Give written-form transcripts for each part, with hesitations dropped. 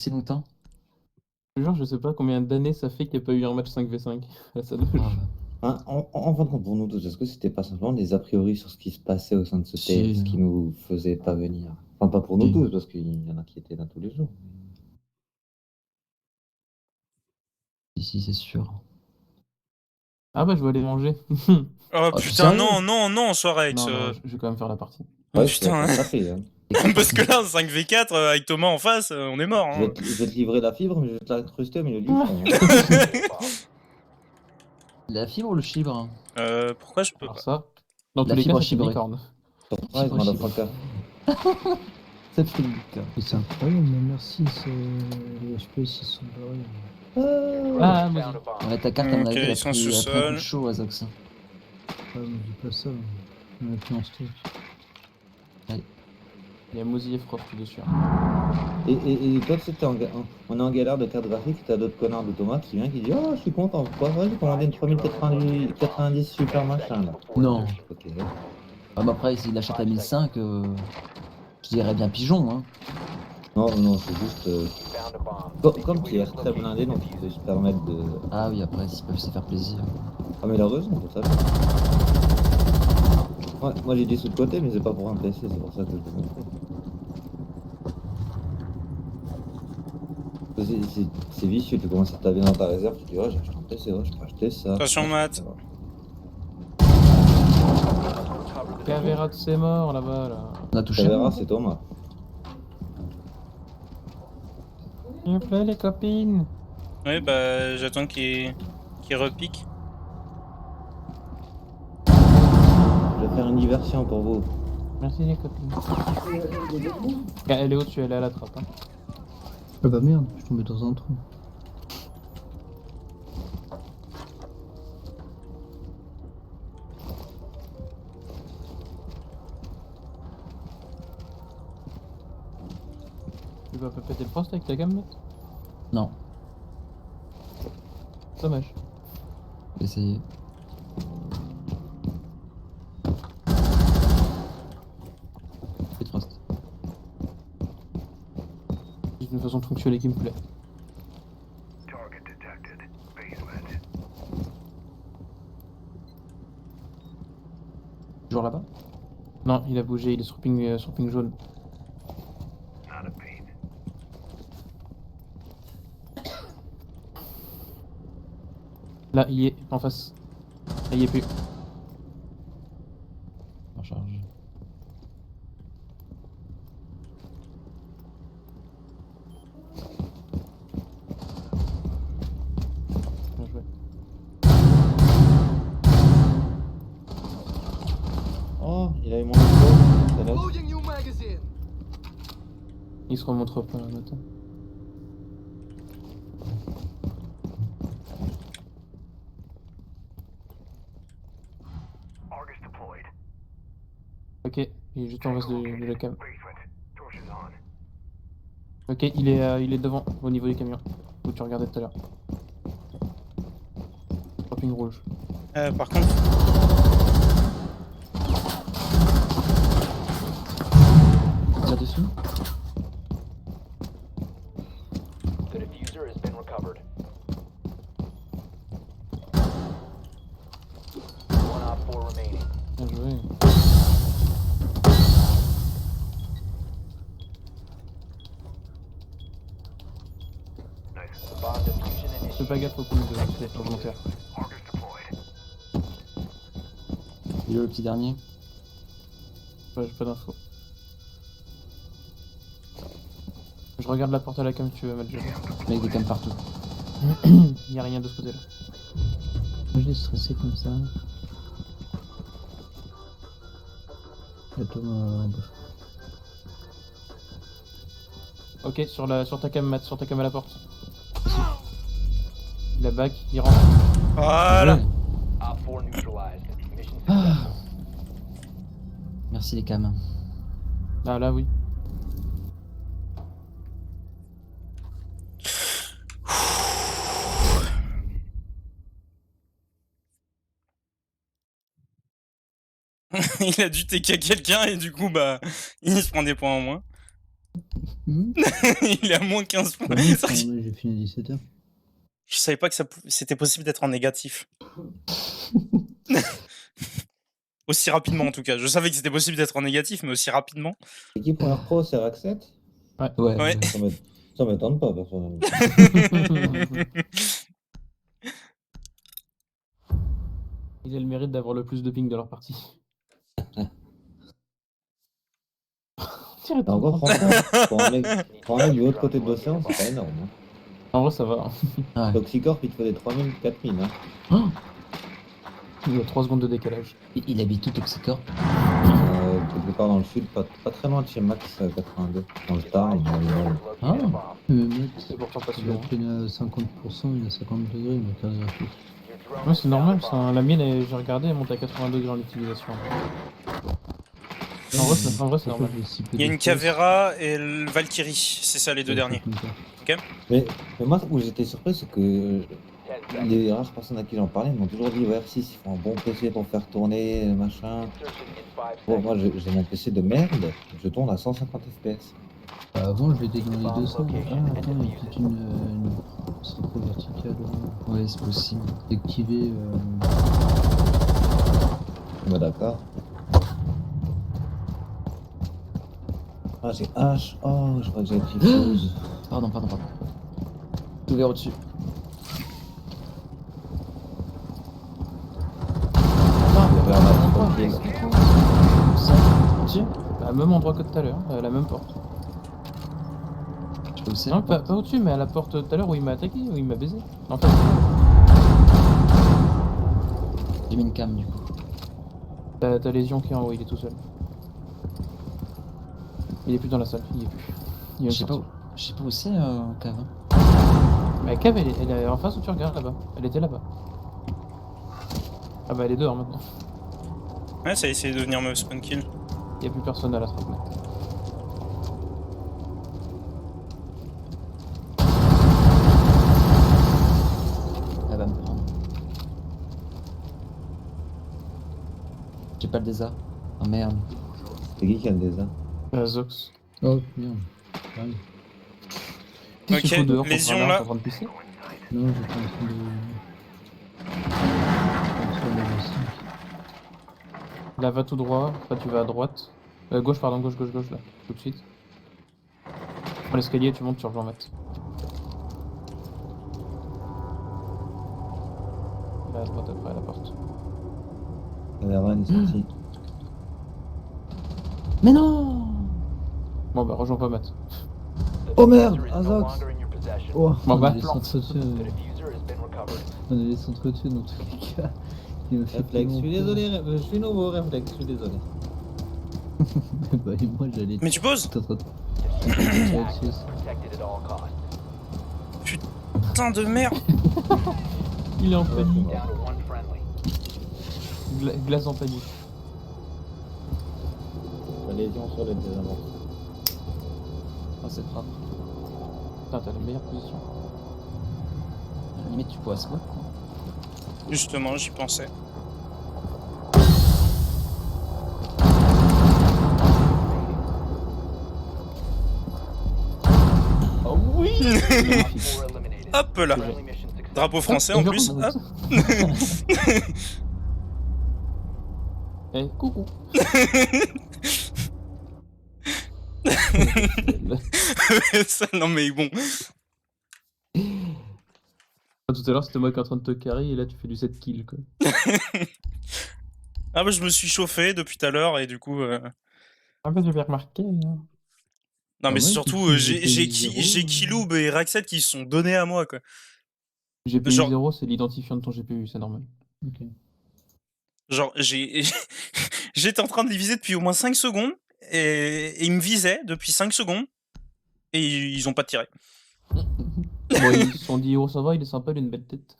Si longtemps? Je te jure, je sais pas combien d'années ça fait qu'il n'y a pas eu un match 5v5 à sa loge. Hein, en fin de compte, pour nous tous, est-ce que c'était pas simplement des a priori sur ce qui se passait au sein de ce Si. TS qui nous faisait pas venir? Enfin, pas pour nous Si. tous, parce qu'il y en a qui étaient là tous les jours. Si, c'est sûr. Ah bah je vais aller manger. Oh Oh, putain, sérieux? non, Soirex. Non, je vais quand même faire la partie. Oh Ouais, tu vas putain. faire taper, hein. Parce que là, 5v4 avec Thomas en face, on est mort. Je Hein. vais te livrer la fibre, mais je vais te l'incruster au milieu du front, hein. La fibre ou le chibre? Pourquoi je peux Alors pas? ça, dans tous La les fibre cas, c'est une chibrée. licorne. Surprise, Fibre, motherfucker. Ça fait le but. Mais c'est incroyable, mais merci, les FPS ils sont barrés. Ah, vas-y. Ouais, ta carte, à mon Ok, avis, elle a ils sont pris un coup de sous-sol. chaud à Zox. Ah, mais dis pas ça, on a plus en stock. Il y a Mozy et Frost dessus. Et toi, tu sais, on est en galère de carte graphique, t'as d'autres connards de Thomas qui vient qui dit oh, je suis content, pourquoi j'ai commandé une 3090 super machin là. Non. Ok. Ah, bah après, s'il achète à 1005, je dirais bien pigeon, hein. Non, c'est juste. Comme tu es très blindé, donc il peut se permettre de. Ah oui, après, s'ils peuvent se faire plaisir. Ah, mais il a raison, pour ça. Ouais, moi j'ai dit sous de côté, mais c'est pas pour un PC, c'est pour ça que je le montre. C'est vicieux, tu commences à taper dans ta réserve, tu dis oh j'ai acheté un PC, oh je peux acheter ça. Attention, Matt. Caverat c'est mort là-bas là. On a touché. Caveira, c'est Thomas. S'il vous plaît les copines. Ouais, bah j'attends qu'il repique. Je vais faire une diversion pour vous. Merci les copines. Elle est au-dessus, elle est à la trappe. Hein. Ah bah merde, je suis tombé dans un trou. Tu vas pas péter le Frost avec ta gamme? Non, Dommage. je vais essayer. Fais de Frost. C'est une façon de fonctionner qui me plaît. Toujours là-bas? Non, il a bougé, il est sur ping jaune. Là, il est en face. Là, il est plus. En charge. Bien joué. Oh, il a eu mon info, ça va. Il se remontre pas là maintenant. Ok, il est juste en face de la cam. Ok, il est devant, au niveau du camion. Où tu regardais tout à l'heure. Ping rouge. Par contre, Tire dessus? The diffuser has been recovered. One op 4 remaining. Bien joué. Bomb diffusion Fais pas initiated. gaffe au coup de c'est volontaire. Il est le petit dernier. Ouais, j'ai pas d'infos. Je regarde la porte à la cam si tu veux mettre le jeu. Je mets des cams partout. Il y a rien de ce côté-là. Moi je l'ai stressé comme ça. Il y a Thomas en bas. Ok, sur ta cam, Matt, sur ta cam à la porte. La back, il rentre. voilà. Ouais. Op 4 neutralized. Mission Ah. successful. Merci les cams. Ah là, oui. Il a dû TK quelqu'un et du coup, bah, il se prend des points en moins. Il est à moins 15 points. Bah oui, j'ai fini à 17h. Je savais pas que c'était possible d'être en négatif. Aussi rapidement en tout cas. Je savais que c'était possible d'être en négatif, mais aussi rapidement. L'équipe première pro, c'est Raxet? Ouais. Ouais. Ça m'étonne pas, personnellement. Ils ont le mérite d'avoir le plus de ping de leur partie. Tiens, Et encore, franchement, pour un mec du autre côté de l'océan, c'est pas énorme. Hein. En vrai, ça va. Ouais. Toxicorp, il te faut des 3000, 4000. Hein. Il y a 3 secondes de décalage. Il habite tout Toxicorp. Quelque part dans le sud, pas très loin de chez Max 82. Dans le Tarn, dans le Nord. Located a bomb. Le mec, C'est pourtant pas il sûr. a tenu à 50%, il a 50 degrés, mais cardiographique. Your drone Ouais, c'est will normal. be Ça. La mienne, j'ai regardé, elle monte à 80 degrés en utilisation. En vrai, c'est normal. Il y a une Cavera et le Valkyrie. C'est ça les deux derniers. Mais moi, où j'étais surpris, c'est que 10 seconds. les rares personnes à qui j'en parlais m'ont toujours dit ouais, R6, ils font un bon PC pour faire tourner, machin. Insertion in 5 Bon, seconds. moi, j'ai mon PC de merde, je tourne à 150 FPS. Bah, avant, je l'étais dans les 200. Ah, attends, il y a toute une synchro verticale Ouais, c'est possible. activée. Bah, d'accord. Ah, j'ai H. Oh, je crois que j'ai pris chose. Pardon. Tout ouvert au-dessus. Tiens, bah, même endroit que tout à l'heure, la même porte. Je peux aussi. Non, pas au-dessus, mais à la porte tout à l'heure où il m'a attaqué, où il m'a baisé. En fait, J'ai mis une cam du coup. t'as Lésion qui est en haut, il est tout seul. Il est plus dans la salle, il est plus. Il est Je sais pas où c'est cave. Mais la cave, elle est en face où tu regardes là-bas. Elle était là-bas. Ah bah elle est dehors maintenant. Ouais, ça a essayé de venir me spawn kill. Il y a plus personne à la trappe. Elle va me prendre. J'ai pas le désert. Oh merde. C'est qui a le désert? Zox. Oh merde. Pareil. Ok, Tu fous dehors pour Lésion, faire là. en train de pisser. Non, j'étais en train de. Là, va tout droit. Après, tu vas à droite. Gauche, pardon, gauche, là. Tout de suite. Prends l'escalier, tu montes, tu rejoins Matt. Là, à droite, après, à la porte. La reine est sortie. Mais non. Bon, bah, rejoins pas Matt. The Oh, merde, diffuser is no Azox. longer in your possession. Oh, Bon, bah, allait s'entretuer. The diffuser has been recovered. On allait s'entretuer dans tous les cas. Il me fait Réflexe, je tellement suis peur. désolé, je suis nouveau, réflexe, je suis désolé. Bah, et moi j'allais. Mais tu poses? T'es en train de- Diffuser is active and protected at all costs. Putain de merde. Il est en Ouais, panique. c'est Down to one friendly. Glace en panique. La lésion sur le désamorce. Oh, c'est propre. Putain, t'as la meilleure position. À la limite, tu pourrais smoke quoi. Justement, j'y pensais. Oh oui. Op 4 eliminated. Hop là. Friendly mission success. Drapeau français en plus. Hop. Eh, coucou. Ça, non mais bon. Tout à l'heure, c'était moi qui est en train de te carry et là, tu fais du 7 kills quoi. Ah bah je me suis chauffé depuis tout à l'heure et du coup... En fait, j'ai bien remarqué. Hein. Non Ah mais ouais, surtout, tu j'ai fais zéro, Kiloob et Raxet qui se sont donnés à moi quoi. GPU Genre- 0, c'est l'identifiant de ton GPU, c'est normal. Ok. Genre j'étais en train de les viser depuis au moins 5 secondes et ils me visaient depuis 5 secondes et ils ont pas tiré. Bon, ils se sont dit, oh ça va, il est sympa, il a une belle tête.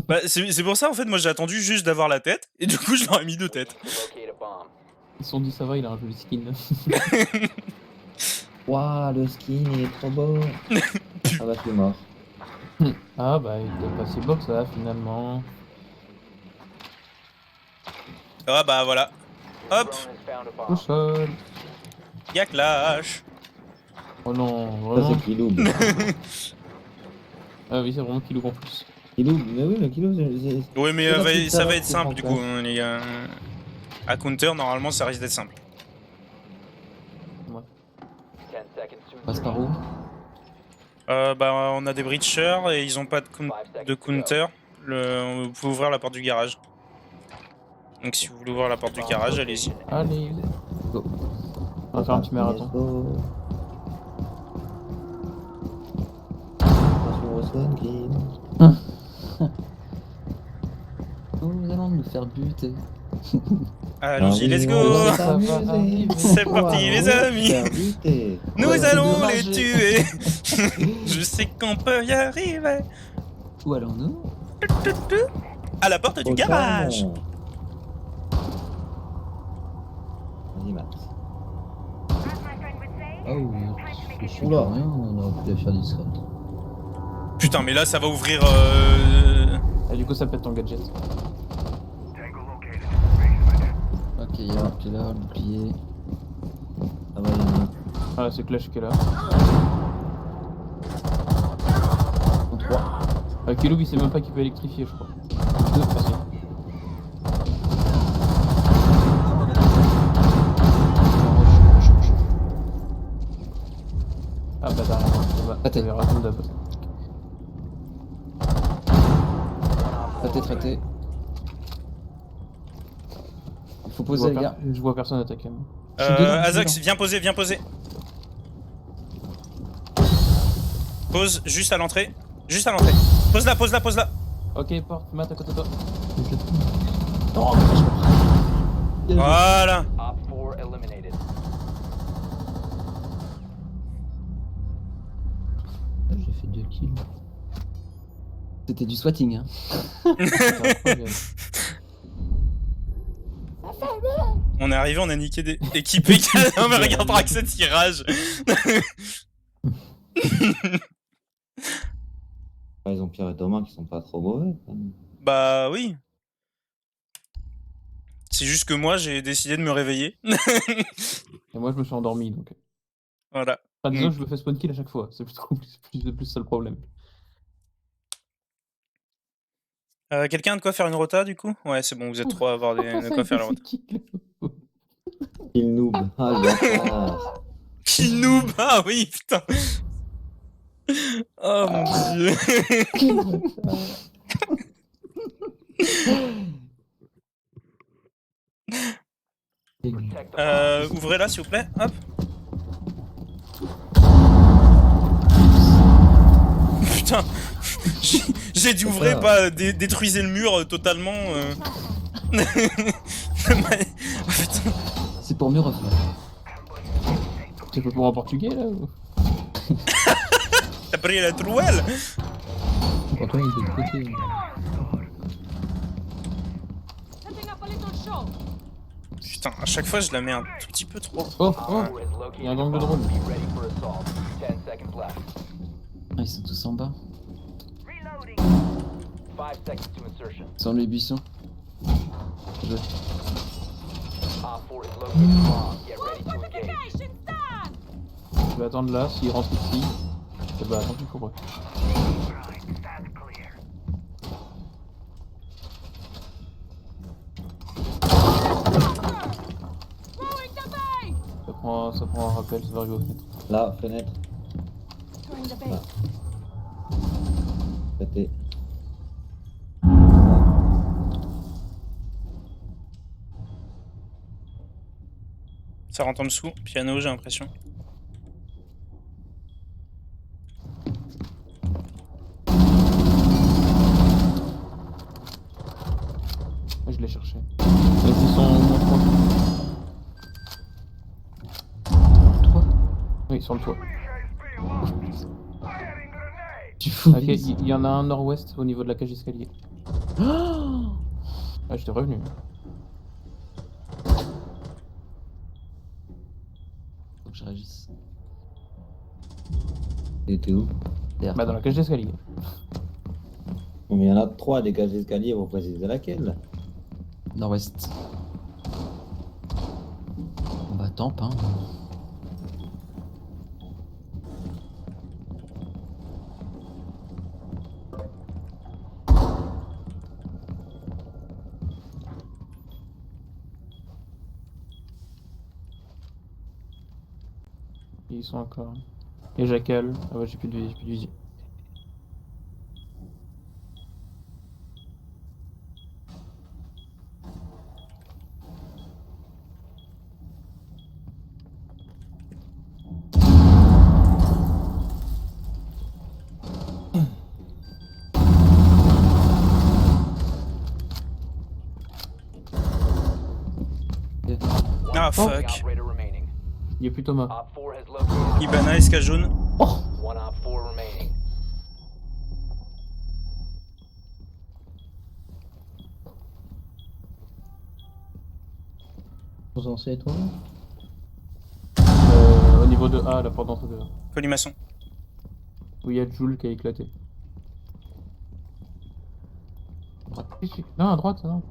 Bah, c'est pour ça en fait moi j'ai attendu juste d'avoir la tête et du coup je leur ai mis 2 têtes. To locate a bomb. Ils se sont dit, ça va, il a un joli skin. Waouh, le skin il est trop beau. Ah bah, je suis mort. Ah bah, il était pas si beau que ça finalement. Ah bah voilà. Your Hop, drone has found a Tout bomb. seul. y'a clash. Oh non, Ça, vraiment. c'est Kiloub. Ah oui, c'est vraiment Kiloub en plus. Kiloub, mais oui, mais Kiloub, c'est. Ouais, mais C'est la petite ça va salade être qui simple prend du place. coup, hein, les gars. À counter, normalement, ça risque d'être simple. 10 seconds to Passe par où? Bah, on a des breachers et ils ont pas de, de counter. Vous pouvez ouvrir la porte du garage. Donc si vous voulez ouvrir la porte du garage, allez-y. Allez, Go. on va faire un petit marathon. Let's go. Attention au Swankin. Nous allons nous faire buter. Allons-y, let's go. On va Ça va s'amuser. arriver. C'est On va parti, les se amis. faire buter. Nous Ouais, allons c'est les dommage. tuer. Je sais qu'on peut y arriver. Où allons-nous? À la porte du Au garage. canon. Vas-y, Max. Ah oui, je suis Oula. rien, on aurait pu la faire discrète. Putain, mais là, ça va ouvrir. Et du coup, ça pète ton gadget. Ok, il y a un qui est là, le bouclier. Ça va, Yannick. Voilà, c'est Clash qui est là. En 3. Kiloub, il sait même pas qu'il peut électrifier, je crois. 2, facile. Ah bah derrière moi, ça va. Raté. T'avais raté d'abord. Traité, traité. Il faut poser, les gars. Je vois personne attaquer. moi. Je suis dedans, Azax, dedans. viens poser, viens poser. Pose juste à l'entrée. Juste à l'entrée. Pose là, pose là, pose là. Ok, porte, Matt à côté de toi. Oh, mais je comprends. Bien joué. Voilà. Op 4 eliminated. J'ai fait 2 kills. C'était du swatting. Hein. On est arrivé, on a niqué des équipes égales. Non mais regarde Draxet, il rage. Ah, ils ont Pierre et Thomas qui sont pas trop mauvais. quand même. Bah oui. C'est juste que moi j'ai décidé de me réveiller. Et moi, je me suis endormi donc. Voilà. Enfin, disons, je me fais spawn kill à chaque fois. C'est plus ça le problème. Quelqu'un a de quoi faire une rota du coup? Ouais, c'est bon, vous êtes trois à avoir de quoi faire la rota. Il noob. Ah, le bâtard. Qui noob! Ah oui, putain! Oh mon dieu! Ouvrez-la s'il vous plaît, hop! Putain! J'ai dû ouvrir, pas détruisez le mur totalement. Putain. C'est pour mieux refaire. C'est pas pour en portugais là ou... T'as pris la trouelle? Pourtant, il est de l'autre côté. Putain, à chaque fois je la mets un tout petit peu trop. Oh, Op oh! 4 has located Il y a un gang de a bomb. drone. Be ready for assault. 10 seconds left. Ah, ils sont tous en bas. 5 seconds to insertion. Ils sont dans les buissons. Je... Op 4 is located a bomb. Get ready to engage. Je vais attendre là, s'il rentre ici. Et bah tant pis pour eux. Ça prend un rappel, ça va arriver aux fenêtres. Là, fenêtre. Là. Pété. Ça rentre en dessous, piano j'ai l'impression. Je l'ai cherché. Mais ils sont au moins 3. Toi? Oui, sur le toit. Tu fous. Ok, il y en a un nord-ouest au niveau de la cage d'escalier. Oh, Ah, j'étais revenu. faut que je réagisse. Il était où? Derrière Bah, dans toi. la cage d'escalier. Mais il y en a 3 des cages d'escalier, vous précisez laquelle? Nord-ouest. Bah tant pas. ils sont encore. Et Jackal. Ah ouais, j'ai plus de vision. Ah fuck. Operator remaining. Il y a plus Thomas. Op 4 has located. Ibana, SK jaune. One Op 4 remaining. Vous en savez toi? Au niveau de A, la porte d'entrée de A. Colimaçon. Où il y a Joule qui a éclaté. Non, à droite, non.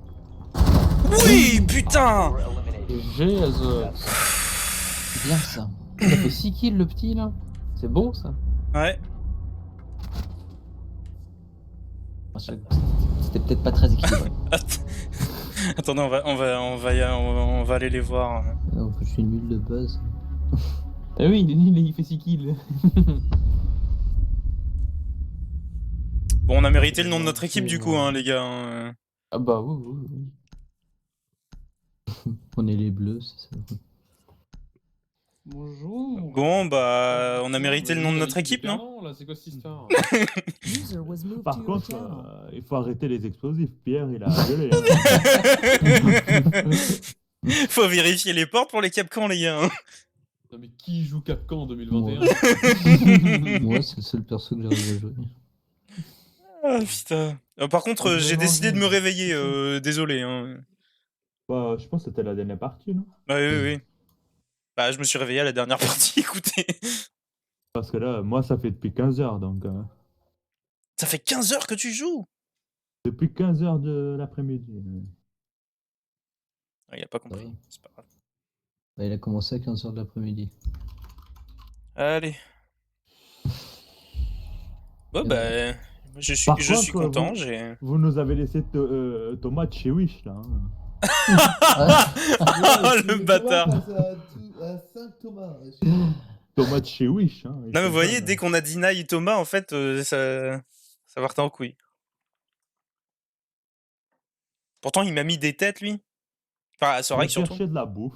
Oui, putain. 4 eliminated. G, Azot. C'est bien ça. Il a fait 6 kills le petit là. C'est beau ça. Ouais. C'était peut-être pas très équilibré. Attendez, on va aller les voir. En fait, je suis nul de base. Ah oui, il est nul et il fait 6 kills. Bon, on a mérité le nom de notre équipe du coup, hein, les gars. hein. Ah bah oui, oui, oui. On est les bleus, c'est ça. Bonjour. Bon, bah, on a mérité le nom de notre équipe, non? Non, là, c'est quoi cette histoire? Par contre, il faut arrêter les explosifs. Pierre, il a gueulé. Faut vérifier les portes pour les Capcans, les gars. hein. Non mais qui joue Capcom en 2021? Moi, c'est le seul perso que j'arrive à jouer. Ah putain. Par contre, j'ai décidé de me réveiller. Désolé. Hein. Bah, je pense que c'était la dernière partie, non? Bah, oui, oui, oui. Bah, je me suis réveillé à la dernière partie, écoutez. Parce que là, moi, ça fait depuis 15 heures, donc... Ça fait 15 heures que tu joues. depuis 15 heures de l'après-midi. Ah, il a pas compris. Ouais. C'est pas grave. Bah, il a commencé à 15h de l'après-midi. Allez. Bon, Et bah, je suis Par je suis contre, content. vous- J'ai. Vous nous avez laissé Thomas de chez Wish, là. hein. Le bâtard. Thomas de chez Wish. Hein, Non, mais vous voyez, dès qu'on a deny Thomas, en fait, ça partait en couille. Pourtant, il m'a mis des têtes, lui. Enfin, c'est vrai que surtout. chercher de la bouffe.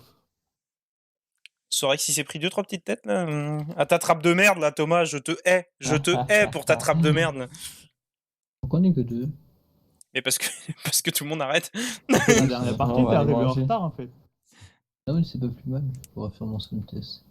C'est vrai que si c'est pris 2-3 petites têtes, là. À ta trappe de merde, là, Thomas, je te hais. Je te hais pour ta trappe de merde. là. Pourquoi on est que deux? Mais parce que tout le monde arrête. La dernière partie, on va t'es aller arrivé en manger. retard, en fait. Ah oui, c'est pas plus mal. Je pourrais faire mon swim test.